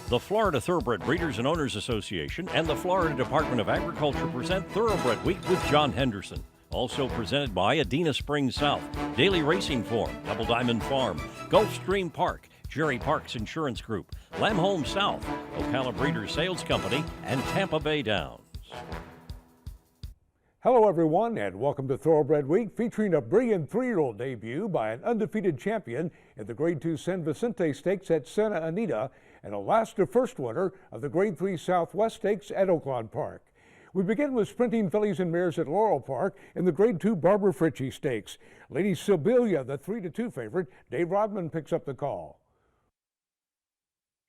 The Florida Thoroughbred Breeders and Owners Association and the Florida Department of Agriculture present Thoroughbred Week with John Henderson. Also presented by Adena Springs South, Daily Racing Form, Double Diamond Farm, Gulfstream Park, Jerry Parks Insurance Group, Lamb Home South, Ocala Breeders Sales Company, and Tampa Bay Downs. Hello everyone and welcome to Thoroughbred Week, featuring a brilliant 3-year-old debut by an undefeated champion in the Grade 2 San Vicente Stakes at Santa Anita and a last to first winner of the Grade 3 Southwest Stakes at Oakland Park. We begin with sprinting fillies and mares at Laurel Park in the Grade 2 Barbara Fritchie Stakes. Lady Sibilia, the 3-2 favorite. Dave Rodman picks up the call.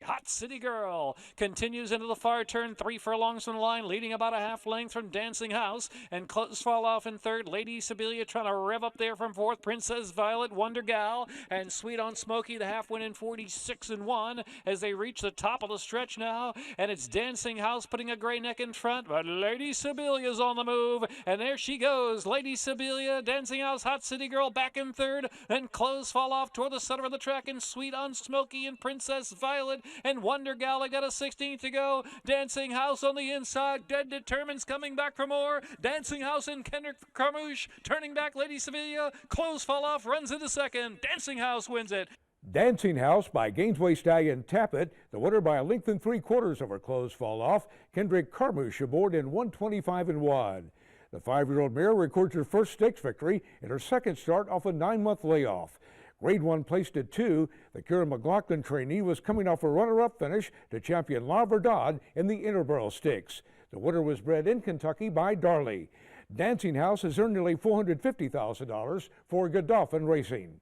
Hot City Girl continues into the far turn, 3 furlongs from the line, leading about a half length from Dancing House, and close fall off in third. Lady Sibilia trying to rev up there from fourth. Princess Violet, Wonder Gal, and Sweet on Smoky, the half win in 46-1 as they reach the top of the stretch now, and it's Dancing House putting a gray neck in front, but Lady Sibilia's on the move, and there she goes. Lady Sibilia, Dancing House, Hot City Girl back in third, then close fall off toward the center of the track, and Sweet on Smoky and Princess Violet and Wonder Gal. I got a 16th to go. Dancing House on the inside. Dead Determine's coming back for more. Dancing House and Kendrick Carmouche turning back. Lady Sevilla. Close fall off. Runs into second. Dancing House wins it. Dancing House by Gainesway Stallion Tappet. The winner by a length and 3/4 over close fall off. Kendrick Carmouche aboard in 125-1. The 5-year-old mare records her first stakes victory in her second start off a 9-month layoff. Grade 1 placed at 2, the Kieran McLaughlin trainee was coming off a runner-up finish to champion La Verdad in the Interborough Stakes. The winner was bred in Kentucky by Darley. Dancing House has earned nearly $450,000 for Godolphin Racing.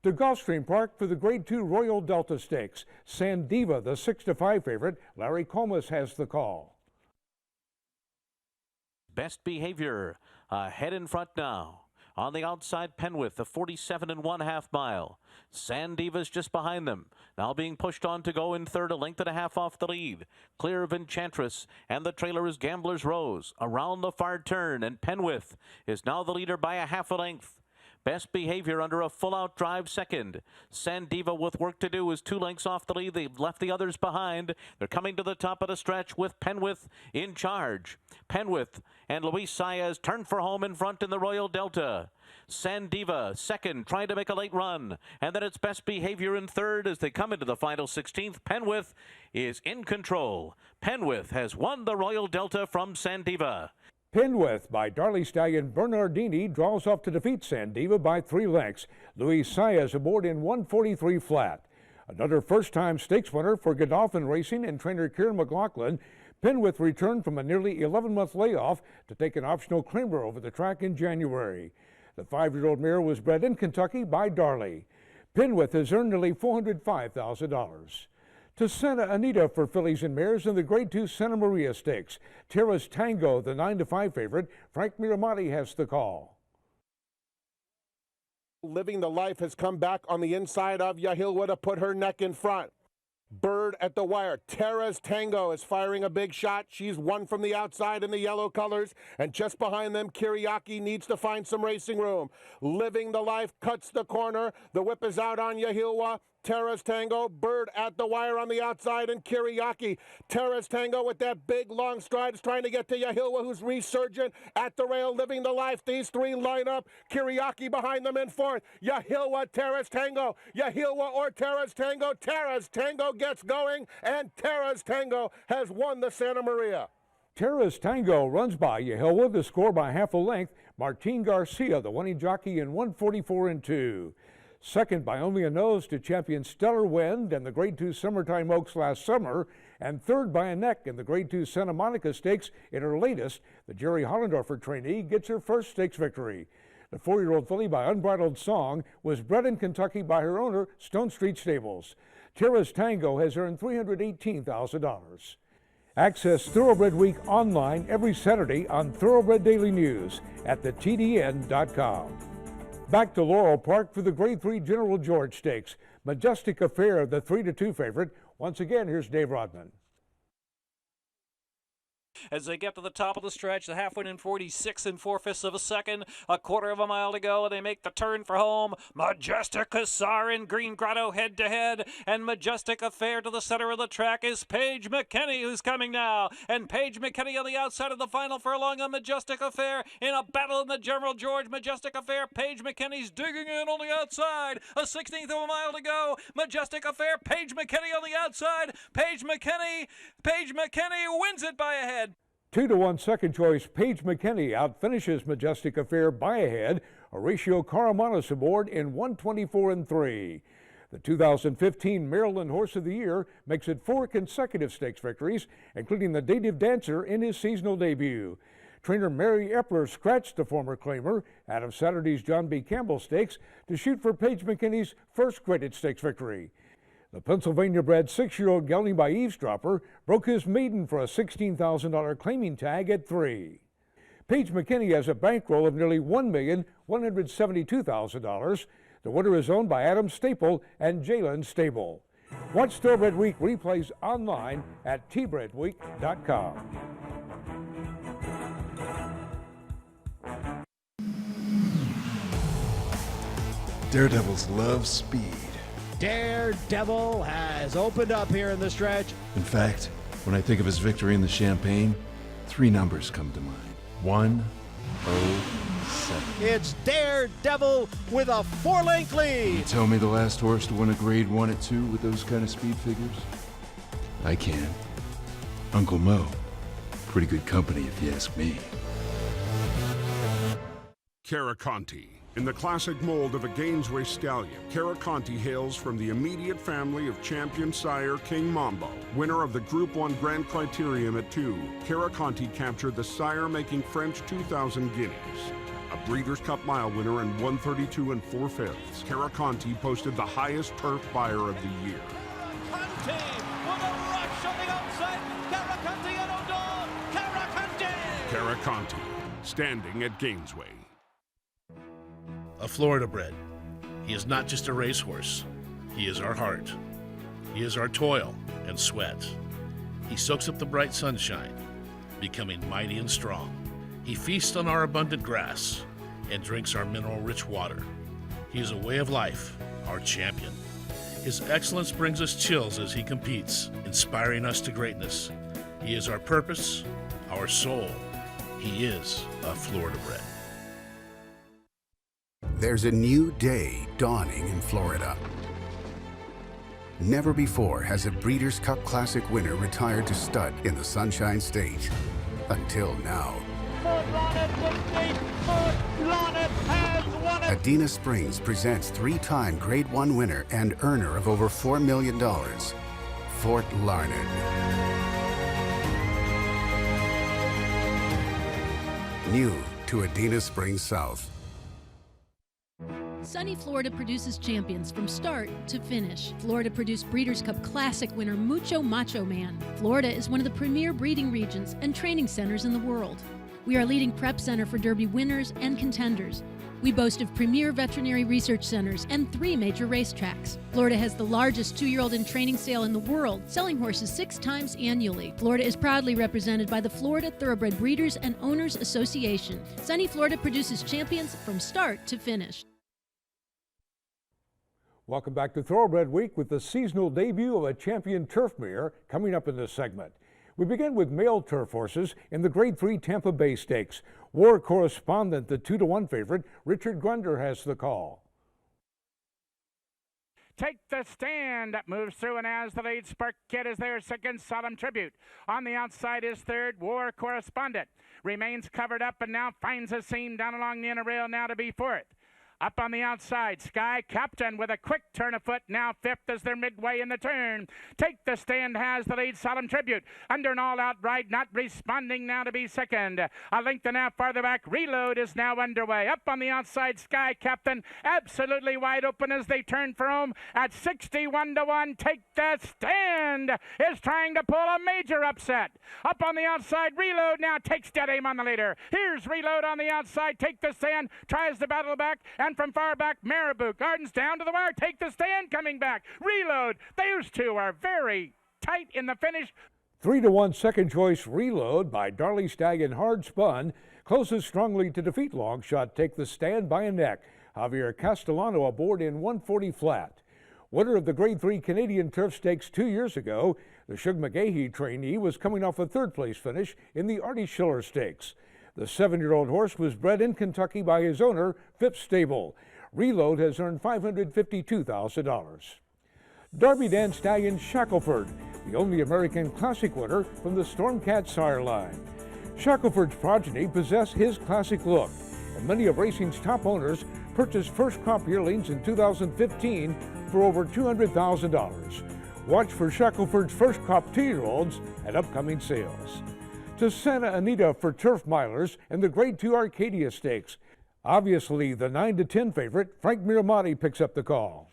To Gulfstream Park for the Grade 2 Royal Delta Stakes. Sandiva, the 6-5 favorite. Larry Comas has the call. Best Behavior ahead in front now. On the outside, Penwith, the 47.5 mile. Sandiva's just behind them. Now being pushed on to go in third, a length and a half off the lead. Clear of Enchantress, and the trailer is Gambler's Rose. Around the far turn, and Penwith is now the leader by a half a length. Best Behavior under a full-out drive second. Sandiva with work to do is 2 lengths off the lead. They've left the others behind. They're coming to the top of the stretch with Penwith in charge. Penwith and Luis Saez turn for home in front in the Royal Delta. Sandiva second, trying to make a late run. And then it's Best Behavior in third as they come into the final 16th. Penwith is in control. Penwith has won the Royal Delta from Sandiva. Penwith by Darley Stallion Bernardini draws off to defeat Sandiva by 3 lengths. Luis Saez aboard in 143 flat. Another first-time stakes winner for Godolphin Racing and trainer Kieran McLaughlin. Penwith returned from a nearly 11-month layoff to take an optional claimer over the track in January. The 5-year-old mare was bred in Kentucky by Darley. Penwith has earned nearly $405,000. To Santa Anita for fillies and mares in the Grade 2 Santa Maria Stakes. Terra's Tango, the 9-5 favorite. Frank Miramati has the call. Living the Life has come back on the inside of Yahilwa to put her neck in front. Bird at the wire. Terra's Tango is firing a big shot. She's won from the outside in the yellow colors. And just behind them, Kiriaki needs to find some racing room. Living the Life cuts the corner. The whip is out on Yahilwa. Terra's Tango, Bird at the wire on the outside, and Kiriaki. Terra's Tango with that big long stride is trying to get to Yahilwa, who's resurgent at the rail, Living the Life. These 3 line up. Kiriaki behind them in fourth. Yahilwa, Terra's Tango. Yahilwa or Terra's Tango. Terra's Tango gets going, and Terra's Tango has won the Santa Maria. Terra's Tango runs by Yahilwa, the score by half a length. Martin Garcia, the winning jockey, in 144-2. Second by only a nose to champion Stellar Wind and the Grade 2 Summertime Oaks last summer, and third by a neck in the Grade 2 Santa Monica Stakes in her latest. The Jerry Hollendorfer trainee gets her first stakes victory. The 4-year-old filly by Unbridled Song was bred in Kentucky by her owner, Stone Street Stables. Terra's Tango has earned $318,000. Access Thoroughbred Week online every Saturday on Thoroughbred Daily News at thetdn.com. Back to Laurel Park for the Grade 3 General George Stakes. Majestic Affair, the 3-2 favorite. Once again, here's Dave Rodman. as they get to the top of the stretch. The half went in 46 4/5 of a second. A quarter of a mile to go, and they make the turn for home. Majestic Hussar in Green Grotto head to head, and Majestic Affair to the center of the track is Paige McKinney, who's coming now. And Paige McKinney on the outside of the final furlong on Majestic Affair in a battle in the General George. Majestic Affair, Paige McKinney's digging in on the outside. A 16th of a mile to go. Majestic Affair, Paige McKinney on the outside. Paige McKinney wins it by a head. 2-1 second choice, Paige McKinney outfinishes Majestic Affair by a head. Horatio Caramanos aboard in 1:24 3. The 2015 Maryland Horse of the Year makes it 4 consecutive stakes victories, including the Native Dancer in his seasonal debut. Trainer Mary Epler scratched the former claimer out of Saturday's John B. Campbell Stakes to shoot for Paige McKinney's first graded stakes victory. The Pennsylvania-bred 6-year-old Gelding by Eavesdropper broke his maiden for a $16,000 claiming tag at 3. Paige McKinney has a bankroll of nearly $1,172,000. The winner is owned by Adam Staple and Jalen Stable. Watch Thoroughbred Week replays online at tbredweek.com. Daredevils love speed. Daredevil has opened up here in the stretch. In fact, when I think of his victory in the Champagne, 3 numbers come to mind. 107. It's Daredevil with a 4-length lead. You tell me the last horse to win a grade 1 at 2 with those kind of speed figures? I can. Uncle Mo. Pretty good company if you ask me. Caraconte. In the classic mold of a Gainesway stallion, Caraconte hails from the immediate family of champion sire King Mambo. Winner of the Group 1 Grand Criterium at 2, Caraconte captured the sire-making French 2,000 guineas. A Breeders' Cup Mile winner in 132 4/5. Caraconte posted the highest turf buyer of the year. Caraconte with a rush on the outside. Caraconte and O'Donnell. Caraconte! Caraconte, standing at Gainesway. A Florida-bred. He is not just a racehorse. He is our heart. He is our toil and sweat. He soaks up the bright sunshine, becoming mighty and strong. He feasts on our abundant grass and drinks our mineral-rich water. He is a way of life, our champion. His excellence brings us chills as he competes, inspiring us to greatness. He is our purpose, our soul. He is a Florida-bred. There's a new day dawning in Florida. Never before has a Breeders' Cup Classic winner retired to stud in the Sunshine State. Until now. Adena Springs presents 3-time Grade 1 winner and earner of over $4 million, Fort Larned. New to Adena Springs South. Sunny Florida produces champions from start to finish. Florida produced Breeders' Cup Classic winner Mucho Macho Man. Florida is one of the premier breeding regions and training centers in the world. We are a leading prep center for Derby winners and contenders. We boast of premier veterinary research centers and 3 major racetracks. Florida has the largest 2-year-old in training sale in the world, selling horses 6 times annually. Florida is proudly represented by the Florida Thoroughbred Breeders and Owners Association. Sunny Florida produces champions from start to finish. Welcome back to Thoroughbred Week with the seasonal debut of a champion turf mare coming up in this segment. We begin with male turf horses in the Grade 3 Tampa Bay Stakes. War correspondent, the 2-1 favorite, Richard Grunder has the call. Take the stand, moves through and has the lead. Spark Kid is there, second. Solemn Tribute. On the outside is third. War Correspondent remains covered up and now finds a seam down along the inner rail now to be fourth. Up on the outside, Sky Captain with a quick turn of foot, now fifth as they're midway in the turn. Take the stand has the lead, Solemn Tribute. Under an all-out ride, not responding now to be second. A length and a half farther back, Reload is now underway. Up on the outside, Sky Captain, absolutely wide open as they turn for home at 61-1. Take the stand is trying to pull a major upset. Up on the outside, Reload now takes dead aim on the leader. Here's Reload on the outside, Take the stand, tries to battle back, and from far back, Marabou. Gardens down to the wire. Take the stand coming back. Reload. Those two are very tight in the finish. 3-1 second choice Reload by Darley Stag and Hard Spun. Closest strongly to defeat Long Shot Take the Stand by a neck. Javier Castellano aboard in 140 flat. Winner of the Grade 3 Canadian Turf Stakes 2 years ago, the Shug McGahee trainee was coming off a third-place finish in the Artie Schiller Stakes. The 7-year-old horse was bred in Kentucky by his owner, Phipps Stable. Reload has earned $552,000. Derby Dan Stallion Shackelford, the only American Classic winner from the Stormcat sire line. Shackelford's progeny possess his classic look, and many of racing's top owners purchased first crop yearlings in 2015 for over $200,000. Watch for Shackelford's first crop 2-year-olds at upcoming sales. To Santa Anita for turf milers and the Grade 2 Arcadia Stakes. Obviously, the 9-10 favorite, Frank Miramati, picks up the call.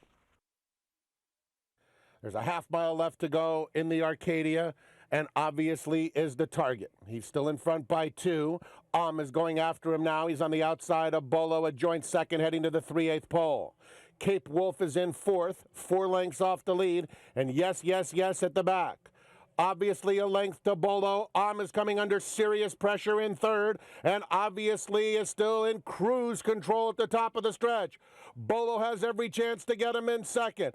There's a half-mile left to go in the Arcadia, and obviously is the target. He's still in front by 2. Is going after him now. He's on the outside of Bolo, a joint second, heading to the 3/8 pole. Cape Wolf is in 4th, 4 lengths off the lead, and yes at the back. Obviously a length to Bolo. Is coming under serious pressure in 3rd, and obviously is still in cruise control at the top of the stretch. Bolo has every chance to get him in 2nd.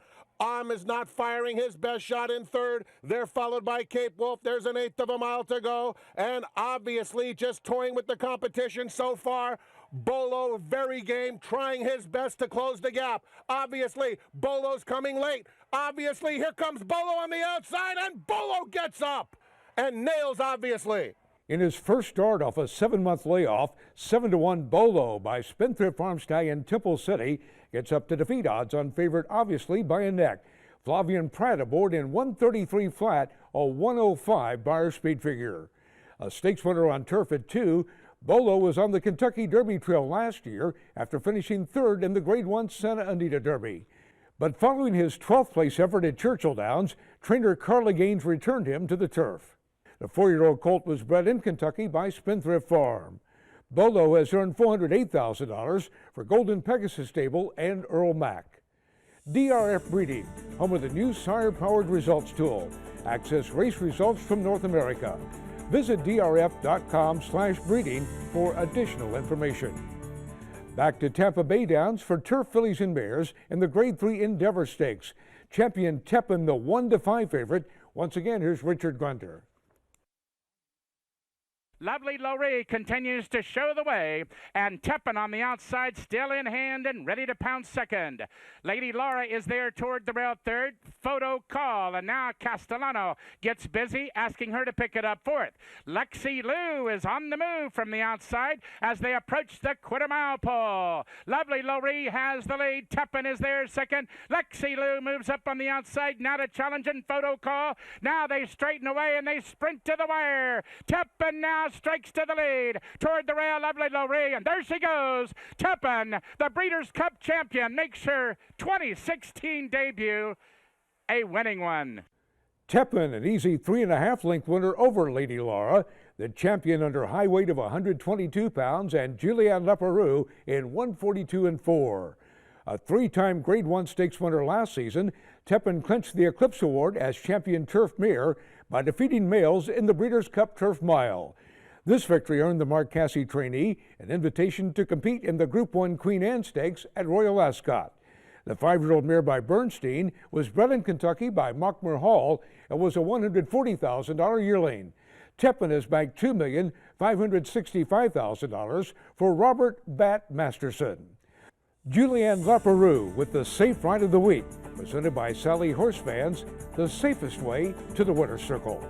Is not firing his best shot in 3rd. They're followed by Cape Wolf. There's an 1/8 of a mile to go, and obviously just toying with the competition so far. Bolo very game, trying his best to close the gap. Obviously, Bolo's coming late. Obviously, here comes Bolo on the outside, and Bolo gets up and nails obviously. In his first start off a 7-month layoff, 7-1 Bolo by Spendthrift Farm Stallion Temple City gets up to defeat odds on favorite obviously by a neck. Flavian Pratt aboard in 133 flat, a 105 Beyer speed figure. A stakes winner on turf at 2, Bolo was on the Kentucky Derby Trail last year after finishing 3rd in the Grade 1 Santa Anita Derby. But following his 12th place effort at Churchill Downs, trainer Carla Gaines returned him to the turf. The 4-year-old colt was bred in Kentucky by Spendthrift Farm. Bolo has earned $408,000 for Golden Pegasus Stable and Earl Mack. DRF Breeding, home of the new sire-powered results tool. Access race results from North America. Visit drf.com/breeding for additional information. Back to Tampa Bay Downs for turf fillies and mares in the Grade 3 Endeavor Stakes. Champion Tepin, the 1-5 favorite. Once again, here's Richard Grunter. Lovely Lowry continues to show the way, and Tepin on the outside, still in hand and ready to pound 2nd. Lady Laura is there toward the rail 3rd. Photo Call, and now Castellano gets busy, asking her to pick it up 4th. Lexi Lou is on the move from the outside as they approach the quarter-mile pole. Lovely Lowry has the lead. Tepin is there 2nd. Lexi Lou moves up on the outside, now to challenge and Photo Call. Now they straighten away and they sprint to the wire. Tepin now strikes to the lead toward the rail. Lovely Lowry, and there she goes. Tepin, the Breeders' Cup champion, makes her 2016 debut a winning one. Tepin, an easy 3.5 length winner over Lady Laura, the champion under high weight of 122 pounds, and Julianne Leparoux in 142 4. A 3-time Grade 1 Stakes winner last season, Tepin clinched the Eclipse Award as champion turf mare by defeating males in the Breeders' Cup Turf Mile. This victory earned the Mark Casse trainee an invitation to compete in the Group 1 Queen Anne Stakes at Royal Ascot. The 5-year-old mare by Bernstein was bred in Kentucky by Mockmer Hall and was a $140,000 yearling. Tepin has banked $2,565,000 for Robert Bat Masterson. Julianne Leparoux with the Safe Ride of the Week, presented by Sally Horse Fans, the safest way to the winner's circle.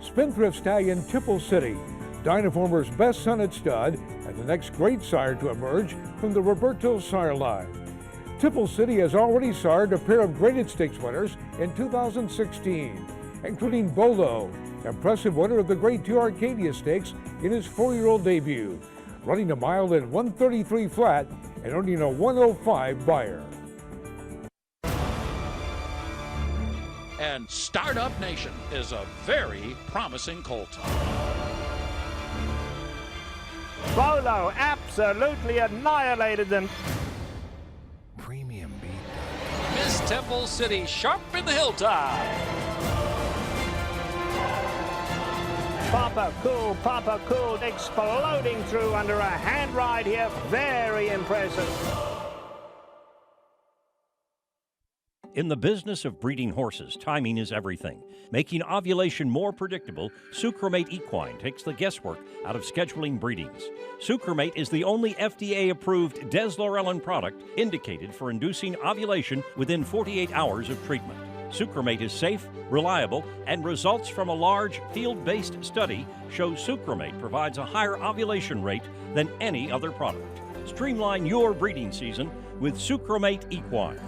Spendthrift Stallion Temple City, Dynaformer's best son at stud, and the next great sire to emerge from the Roberto sire line. Temple City has already sired a pair of graded stakes winners in 2016, including Bolo, impressive winner of the Grade 2 Arcadia Stakes in his 4-year-old debut, running a mile in 133 flat and earning a 105 Beyer. And Startup Nation is a very promising colt. Bolo absolutely annihilated them. Premium beat. Miss Temple City, sharp in the hilltop. Papa Cool, exploding through under a hand ride here. Very impressive. In the business of breeding horses, timing is everything. Making ovulation more predictable, Sucromate Equine takes the guesswork out of scheduling breedings. Sucromate is the only FDA-approved deslorelin product indicated for inducing ovulation within 48 hours of treatment. Sucromate is safe, reliable, and results from a large field-based study show Sucromate provides a higher ovulation rate than any other product. Streamline your breeding season with Sucromate Equine.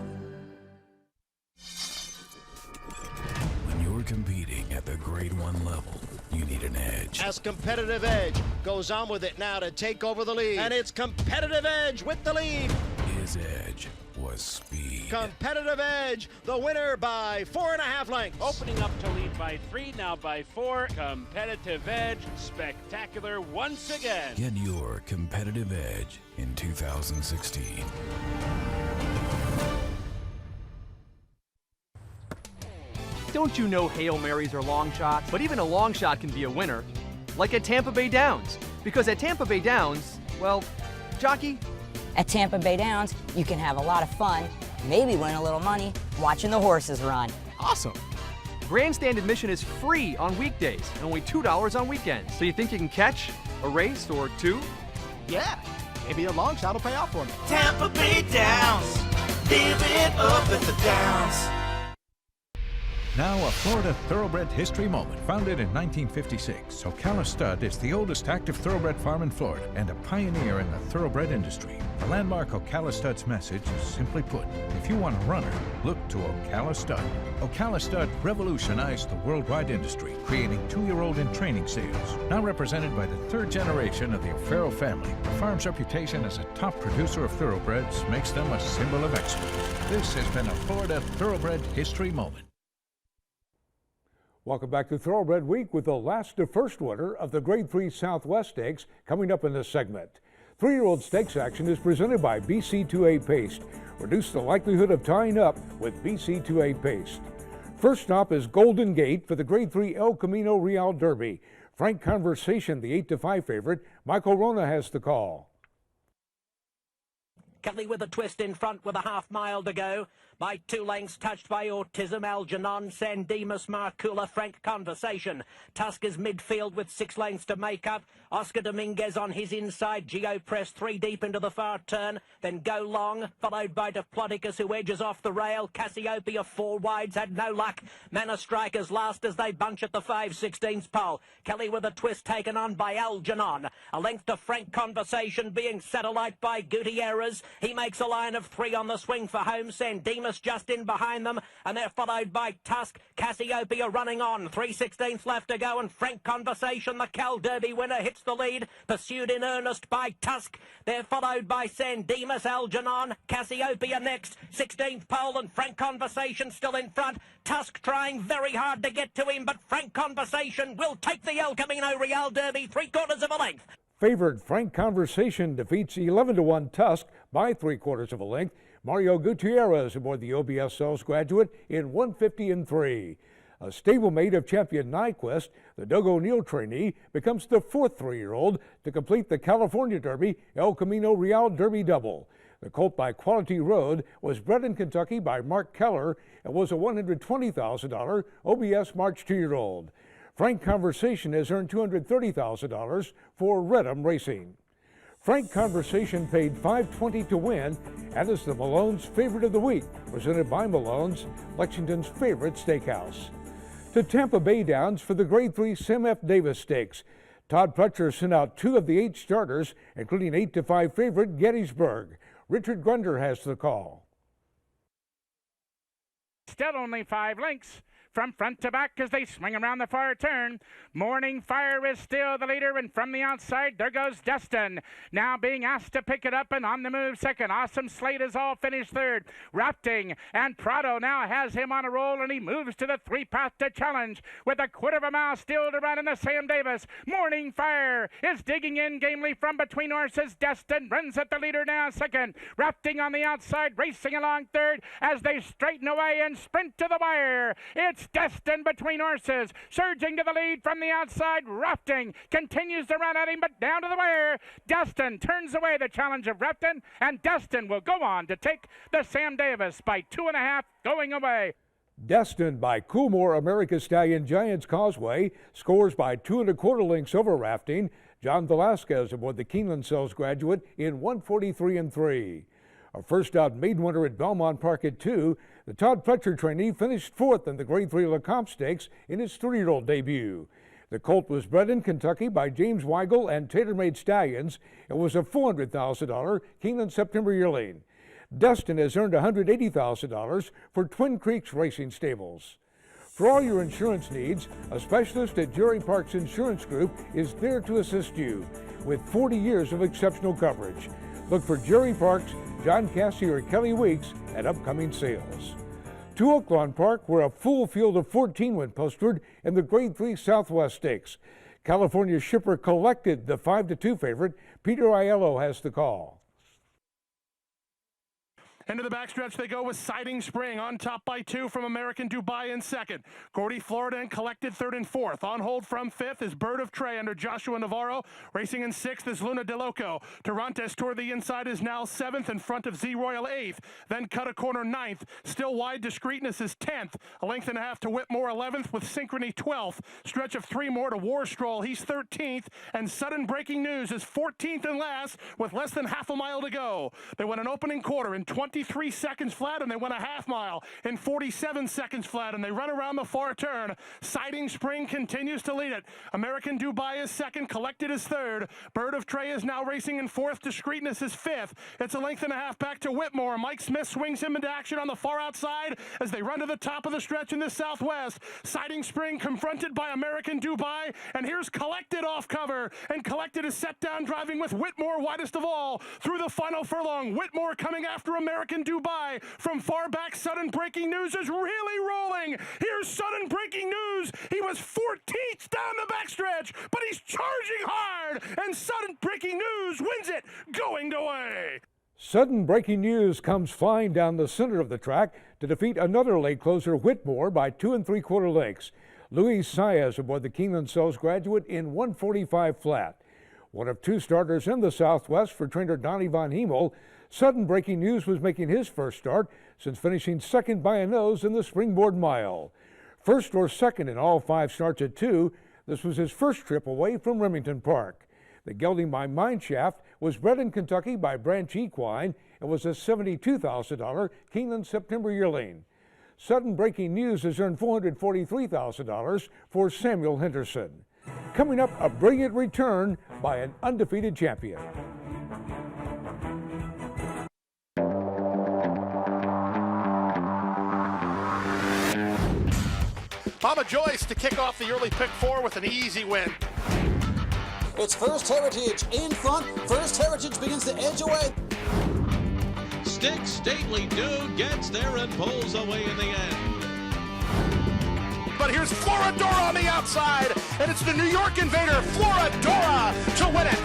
When you're competing at the Grade 1 level, you need an edge. As Competitive Edge goes on with it now to take over the lead. And it's Competitive Edge with the lead. His edge was speed. Competitive Edge, the winner by 4.5 lengths. Opening up to lead by 3, now by 4. Competitive Edge, spectacular once again. Get your competitive edge in 2016. Don't you know Hail Marys are long shots? But even a long shot can be a winner. Like at Tampa Bay Downs. Because at Tampa Bay Downs, well, jockey? At Tampa Bay Downs, you can have a lot of fun, maybe win a little money, watching the horses run. Awesome. Grandstand admission is free on weekdays and only $2 on weekends. So you think you can catch a race or two? Yeah, maybe a long shot will pay off for me. Tampa Bay Downs, live it up at the Downs. Now a Florida Thoroughbred history moment. Founded in 1956, Ocala Stud is the oldest active thoroughbred farm in Florida and a pioneer in the thoroughbred industry. The landmark Ocala Stud's message is simply put, if you want a runner, look to Ocala Stud. Ocala Stud revolutionized the worldwide industry, creating 2-year-old in training sales. Now represented by the 3rd generation of the O'Farrell family, the farm's reputation as a top producer of thoroughbreds makes them a symbol of excellence. This has been a Florida Thoroughbred history moment. Welcome back to Thoroughbred Week with the last to first winner of the Grade 3 Southwest Stakes coming up in this segment. 3-year-old stakes action is presented by BC2A Paste. Reduce the likelihood of tying up with BC2A Paste. First stop is Golden Gate for the Grade 3 El Camino Real Derby. Frank Conversation, the 8-5 favorite. Michael Rona has the call. Kelly with a twist in front with a half-mile to go. By 2 lengths, touched by Autism, Algernon, Sandemus, Marcula, Frank Conversation. Tusk is midfield with 6 lengths to make up. Oscar Dominguez on his inside. Geo Press 3 deep into the far turn. Then Go Long, followed by Diploticus, who edges off the rail. Cassiopeia 4 wides, had no luck. Manor Strikers last as they bunch at the 5/16 pole. Kelly with a twist taken on by Algernon. A length to Frank Conversation being satellite by Gutierrez. He makes a line of 3 on the swing for home. Sandemus just in behind them, and they're followed by Tusk. Cassiopeia running on. 3/16 left to go, and Frank Conversation, the Cal Derby winner, hits the lead, pursued in earnest by Tusk. They're followed by Sandemus, Algernon, Cassiopeia next, 16th pole, and Frank Conversation still in front. Tusk trying very hard to get to him, but Frank Conversation will take the El Camino Real Derby 3/4 of a length. Favored Frank Conversation defeats 11-1 Tusk by 3/4 of a length. Mario Gutierrez aboard the OBS Sales Graduate in 150-3. A stablemate of champion Nyquist, the Doug O'Neill trainee, becomes the 4th 3-year-old to complete the California Derby El Camino Real Derby double. The colt by Quality Road was bred in Kentucky by Mark Keller and was a $120,000 OBS March 2-year-old. Frank Conversation has earned $230,000 for Redham Racing. Frank Conversation paid $520 to win and is the Malone's Favorite of the Week, presented by Malone's, Lexington's favorite steakhouse. To Tampa Bay Downs for the Grade 3 Sam F. Davis Stakes. Todd Pletcher sent out 2 of the 8 starters, including 8-5 favorite Gettysburg. Richard Grunder has the call. Still only 5 lengths. From front to back as they swing around the far turn. Morning Fire is still the leader, and from the outside, there goes Destin. Now being asked to pick it up and on the move second. Awesome Slate is all finished third. Rafting, and Prado now has him on a roll, and he moves to the 3-path to challenge with a 1/4 mile still to run in the Sam Davis. Morning Fire is digging in gamely from between horses. Destin runs at the leader now second. Rafting on the outside, racing along third as they straighten away and sprint to the wire. It's It's Destin between horses, surging to the lead from the outside. Rafting continues to run at him, but down to the wire. Destin turns away the challenge of Rafting, and Destin will go on to take the Sam Davis by 2.5 going away. Destined by Coolmore America's Stallion Giants Causeway, scores by 2 1/4 lengths over Rafting. John Velasquez aboard the Keeneland Cells graduate in 1:43 3. A first out maiden winner at Belmont Park at 2, the Todd Pletcher trainee finished 4th in the Grade 3 LeCompte Stakes in his 3-year-old debut. The colt was bred in Kentucky by James Weigel and Tailor-Made Stallions and was a $400,000 Keeneland September yearling. Destin has earned $180,000 for Twin Creeks Racing Stables. For all your insurance needs, a specialist at Jerry Parks Insurance Group is there to assist you with 40 years of exceptional coverage. Look for Jerry Parks, John Cassie, or Kelly Weeks at upcoming sales. To Oaklawn Park, where a full field of 14 went posted in the Grade 3 Southwest Stakes. California Shipper collected the 5-2 favorite. Peter Aiello has the call. Into the backstretch they go with Siding Spring on top by 2 from American Dubai in second. Gordy Florida and collected 3rd and 4th. On hold from 5th is Bird of Trey under Joshua Navarro. Racing in 6th is Luna De Loco. Tarantes toward the inside is now 7th in front of Z Royal 8th. Then cut a corner 9th. Still wide Discreetness is 10th. A length and a half to Whitmore 11th with Synchrony 12th. Stretch of 3 more to War Stroll. He's 13th. And Sudden Breaking News is 14th and last with less than half a mile to go. They went an opening quarter in 23 seconds flat, and they went a half mile in 47 seconds flat, and they run around the far turn. Siding Spring continues to lead it. American Dubai is second. Collected is third. Bird of Trey is now racing in 4th. Discreetness is 5th. It's a length and a half back to Whitmore. Mike Smith swings him into action on the far outside as they run to the top of the stretch in the southwest. Siding Spring confronted by American Dubai, and here's Collected off cover, and Collected is set down driving with Whitmore widest of all through the final furlong. Whitmore coming after American Dubai. From far back, Sudden Breaking News is really rolling. Here's Sudden Breaking News. He was 14th down the backstretch, but he's charging hard, and Sudden Breaking News wins it, going away. Sudden Breaking News comes flying down the center of the track to defeat another late closer, Whitmore, by 2 3/4 lengths. Luis Saez aboard the Keeneland Cells graduate in 1:45 flat. One of 2 starters in the Southwest for trainer Donnie Von Hemel, Sudden Breaking News was making his first start since finishing second by a nose in the Springboard Mile. First or second in all 5 starts at 2, this was his first trip away from Remington Park. The Gelding My Mine Shaft was bred in Kentucky by Branch Equine and was a $72,000 Keeneland September yearling. Sudden Breaking News has earned $443,000 for Samuel Henderson. Coming up, a brilliant return by an undefeated champion. Mama Joyce to kick off the early pick 4 with an easy win. It's First Heritage in front. First Heritage begins to edge away. Stick Stately Dude gets there and pulls away in the end. But here's Floridora on the outside, and it's the New York Invader, Floridora, to win it.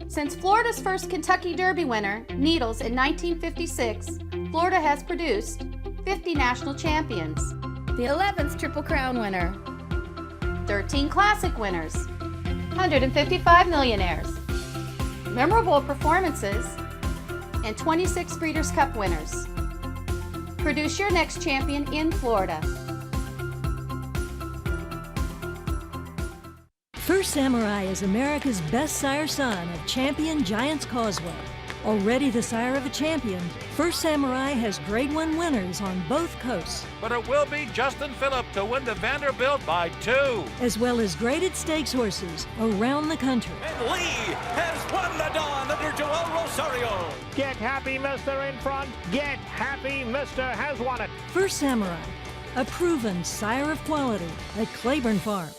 Since Florida's first Kentucky Derby winner, Needles, in 1956, Florida has produced 50 national champions, the 11th Triple Crown winner, 13 Classic winners, 155 millionaires, memorable performances, and 26 Breeders' Cup winners. Produce your next champion in Florida. First Samurai is America's best sire son of champion Giants Causeway. Already the sire of a champion, First Samurai has Grade 1 winners on both coasts, But it will be Justin Phillip to win the Vanderbilt by 2. as well as graded stakes horses around the country. And Lee has won the Dawn under Joel Rosario. Get Happy Mister in front. Get Happy Mister has won it. First Samurai, a proven sire of quality at Claiborne Farm.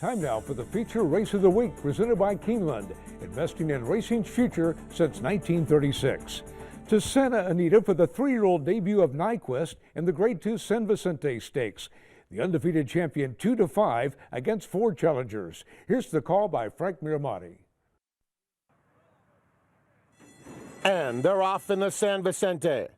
Time now for the feature race of the week presented by Keeneland, investing in racing's future since 1936. To Santa Anita for the 3-year-old debut of Nyquist in the Grade 2 San Vicente Stakes. The undefeated champion 2-5 against 4 challengers. Here's the call by Frank Miramati. And they're off in the San Vicente.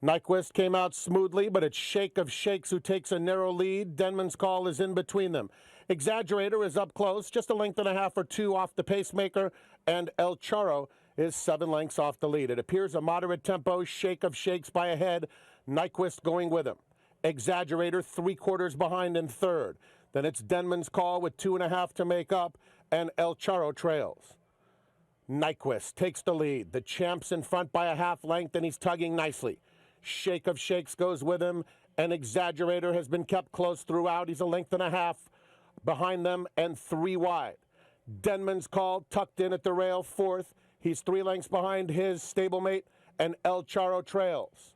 Nyquist came out smoothly, but it's Shake of Shakes who takes a narrow lead. Denman's Call is in between them. Exaggerator is up close, just a length and a half or 2 off the pacemaker, and El Charo is 7 lengths off the lead. It appears a moderate tempo, Shake of Shakes by a head, Nyquist going with him. Exaggerator 3/4 behind in third. Then it's Denman's Call with 2.5 to make up, and El Charo trails. Nyquist takes the lead. The champ's in front by a half length, and he's tugging nicely. Shake of Shakes goes with him, and Exaggerator has been kept close throughout. He's a length and a half behind them and 3 wide. Denman's Call tucked in at the rail 4th. He's 3 lengths behind his stablemate, and El Charo trails.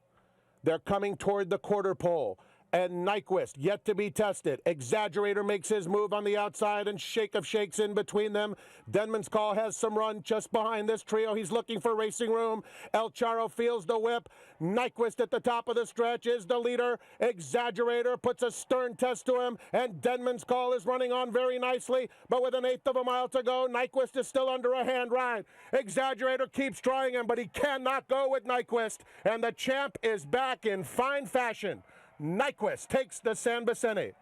They're coming toward the quarter pole, and Nyquist yet to be tested. Exaggerator makes his move on the outside, and Shake of Shakes in between them. Denman's Call has some run just behind this trio. He's looking for racing room. El Charo feels the whip. Nyquist at the top of the stretch is the leader. Exaggerator puts a stern test to him, and Denman's Call is running on very nicely, but with 1/8 of a mile to go, Nyquist is still under a hand ride. Exaggerator keeps trying him, but he cannot go with Nyquist, and the champ is back in fine fashion. Nyquist takes the San Vicente.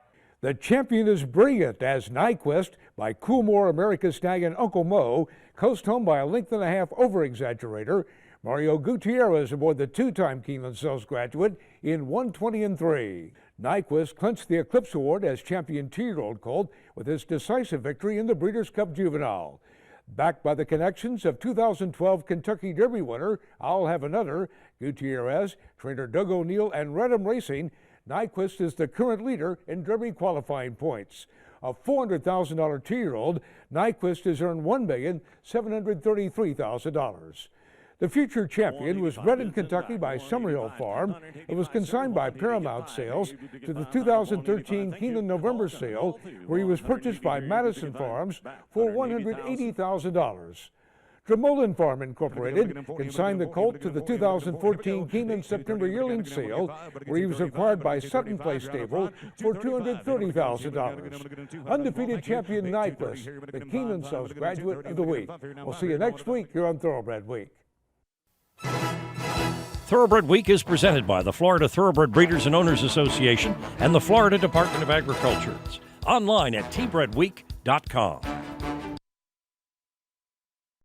The champion is brilliant as Nyquist by Coolmore America's Stallion Uncle Mo coast home by a length and a half over Exaggerator. Mario Gutierrez aboard the 2-time Keeneland Sales graduate in 1:20.3. Nyquist clinched the Eclipse Award as champion 2-year-old colt with his decisive victory in the Breeders' Cup Juvenile. Backed by the connections of 2012 Kentucky Derby winner I'll Have Another, Gutierrez, trainer Doug O'Neill, and Redham Racing, Nyquist is the current leader in Derby qualifying points. A $400,000 2-year-old, Nyquist has earned $1,733,000. The future champion was bred in Kentucky by Summerhill Farm. It was consigned by Paramount Sales to the 2013 Keeneland November sale, where he was purchased by Madison Farms for $180,000. Dromolin Farm Incorporated consigned the colt to the 2014 Keeneland September yearling sale, where he was acquired by Sutton Place Stable for $230,000. Undefeated champion Nyquist, the Keeneland Sales graduate of the week. We'll see you next week here on Thoroughbred Week. Thoroughbred Week is presented by the Florida Thoroughbred Breeders and Owners Association and the Florida Department of Agriculture. Online at tbredweek.com.